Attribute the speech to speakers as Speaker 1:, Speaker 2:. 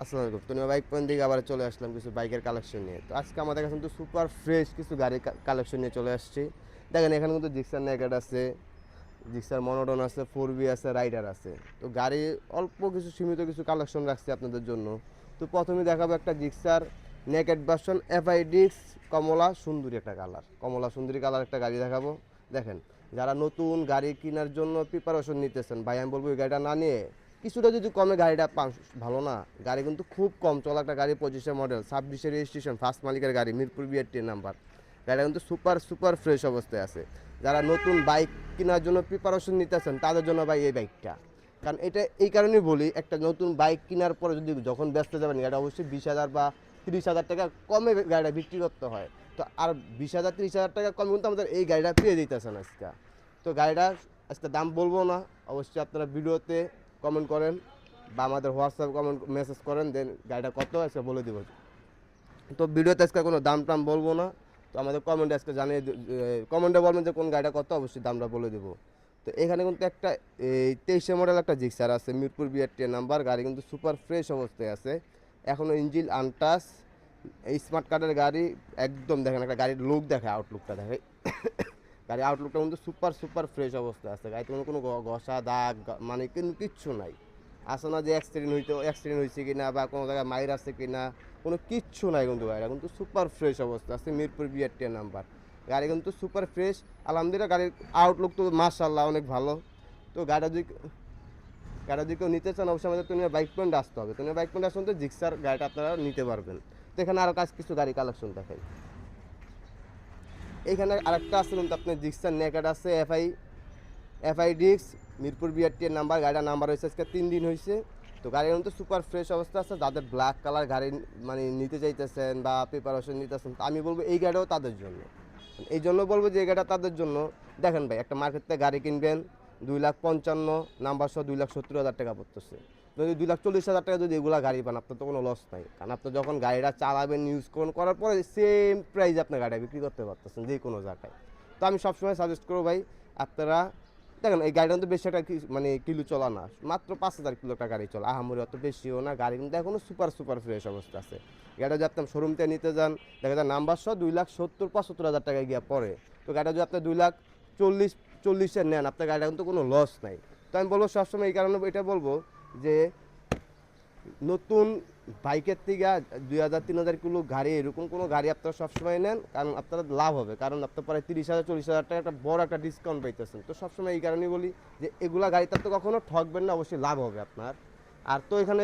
Speaker 1: আসসালামু আলাইকুম। তো বাইক পয়েন্ট থেকে আবার চলে আসলাম কিছু বাইকের কালেকশন নিয়ে। তো আজকে আমাদের কাছে কিন্তু সুপার ফ্রেশ কিছু গাড়ির কালেকশন নিয়ে চলে আসছি। দেখেন এখানে কিন্তু জিক্সার নেকেড আছে, জিক্সার মনোটন আছে, 4বি আছে, রাইডার আছে। তো গাড়ি অল্প কিছু সীমিত কিছু কালেকশন রাখছি আপনাদের জন্য। তো প্রথমে দেখাবো একটা জিক্সার নেকেড ভার্সন এফআইডিক্স কমলা সুন্দরী একটা কালার, কমলা সুন্দরী কালার একটা গাড়ি দেখাবো। দেখেন যারা নতুন গাড়ি কেনার জন্য প্রিপারেশন নিতেছেন ভাই, আমি বলবো এই গাড়িটা না নিয়ে কিছুটা যদি কমে গাড়িটা পান, ভালো না? গাড়ি কিন্তু খুব কম চলা একটা গাড়ি, 25 মডেল, 26 রেজিস্ট্রেশন, ফার্স্ট মালিকের গাড়ি, মিরপুর বিআরটি নাম্বার। গাড়িটা কিন্তু সুপার সুপার ফ্রেশ অবস্থায় আছে। যারা নতুন বাইক কেনার জন্য প্রিপারেশন নিতেছেন তাদের জন্য ভাই এই বাইকটা। কারণ এটা এই কারণেই বলি, একটা নতুন বাইক কেনার পরে যদি যখন ব্যস্ত যাবেন গাড়িটা অবশ্যই 20,000 বা 30,000 টাকা কমে গাড়িটা বিক্রি করতে হয়। তো আর 20,000 30,000 টাকা কমে কিন্তু আমাদের এই গাড়িটা পেয়ে দিতেছেন আজকে। তো গাড়িটা আজকে দাম বলবো না, অবশ্যই আপনারা ভিডিওতে কমেন্ট করেন বা আমাদের হোয়াটসঅ্যাপ কমেন্ট মেসেজ করেন, দেন গাড়িটা কত আজকে বলে দিব। তো ভিডিওতে আজকে কোনো দাম টাম বলবো না। তো আমাদের কমেন্টে আজকে জানিয়ে কমেন্টে বলবেন যে কোন গাড়িটা কত, অবশ্যই দামটা বলে দেবো। তো এখানে কিন্তু একটা এই 23 মডেল একটা জিক্সার আছে, মিরপুর বিআরটি নাম্বার। গাড়ি কিন্তু সুপার ফ্রেশ অবস্থায় আছে, এখনও ইঞ্জিন আনটাস। এই স্মার্ট কার্ডের গাড়ি একদম, দেখেন একটা গাড়ির লুক দেখে, আউটলুকটা দেখে, গাড়ির আউটলুকটা কিন্তু সুপার সুপার ফ্রেশ অবস্থায় আছে। গাড়িতে কোনো ঘষা দাগ মানে কিন্তু কিচ্ছু নাই। আসে না যে অ্যাক্সিডেন্ট হয়েছে কিনা বা কোনো জায়গায় মাইর আছে কিনা, কোনো কিচ্ছু নাই কিন্তু। গাড়িটা কিন্তু সুপার ফ্রেশ অবস্থা আছে, মিরপুর বিআরটি নাম্বার। গাড়ি কিন্তু সুপার ফ্রেশ, আলহামদুলিল্লাহ। গাড়ির আউটলুক তো মাশাআল্লাহ অনেক ভালো। তো গাড়িটা যদি কেউ নিতে চান অবশ্যই আমাদের তুমি বাইক পয়েন্ট আসতে হবে। তুমি বাইক পয়েন্ট আসতে জিক্সার গাড়িটা আপনারা নিতে পারবেন। তো এখানে আরও কিছু গাড়ি কালেকশন দেখেন। এইখানে আরেকটা আছে কিন্তু আপনার জিক্সার নেকেড আছে, এফআইডিক্স, মিরপুর বিআরটি এর নাম্বার। গাড়িটার নাম্বার হয়েছে আজকে 3 দিন হয়েছে। তো গাড়ির কিন্তু সুপার ফ্রেশ অবস্থা আছে। যাদের ব্ল্যাক কালার গাড়ি মানে নিতে চাইতেছেন বা প্রিপারেশন নিতেছেন, আমি বলবো এই গাড়িও তাদের জন্য। এই জন্য বলবো যে এই গাড়িটা তাদের জন্য। দেখেন ভাই, একটা মার্কেট থেকে গাড়ি কিনবেন 2,55,000 নাম্বার সহ 2,70,000 টাকা পড়তেছে। যদি 2,40,000 টাকা যদি এগুলা গাড়ি পান, আপনার তো কোনো লস নাই। কারণ আপনি যখন গাড়িটা চালাবেন, ইউজ করার পরে সেম প্রাইস আপনার গাড়িটা বিক্রি করতে পারতেছেন যে কোনো জায়গায়। তো আমি সবসময় সাজেস্ট করবো ভাই, আপনারা দেখেন এই গাড়িটা কিন্তু বেশি একটা মানে কিলো চলা না, মাত্র 5,000 কিলো একটা গাড়ি চলে, আহামরি অত বেশিও না। গাড়ি কিন্তু এখনো সুপার সুপার ফ্রেশ অবস্থা আছে। গাড়িটা যদি আপনার শোরুম থেকে নিতে যান, দেখা যায় নাম্বার সহ 2,70,000-75,000 টাকায় গিয়ে পড়ে। তো গাড়িটা যদি আপনি 2,40,000 নেন, আপনার গাড়িটা কিন্তু কোনো লস নাই। তো আমি বলবো সবসময় এই কারণে এটা বলবো যে নতুন বাইকের থেকে 2,000-3,000 কিলো গাড়ি, এরকম কোনো গাড়ি আপনারা সবসময় নেন, কারণ আপনারা লাভ হবে। কারণ আপনার পরে 30,000-40,000 টাকা একটা বড় একটা ডিসকাউন্ট পাইতেছেন। তো সবসময় এই কারণেই বলি যে এগুলা গাড়িতে তো কখনো ঠকবেন না, অবশ্যই লাভ হবে আপনার। আর তো এখানে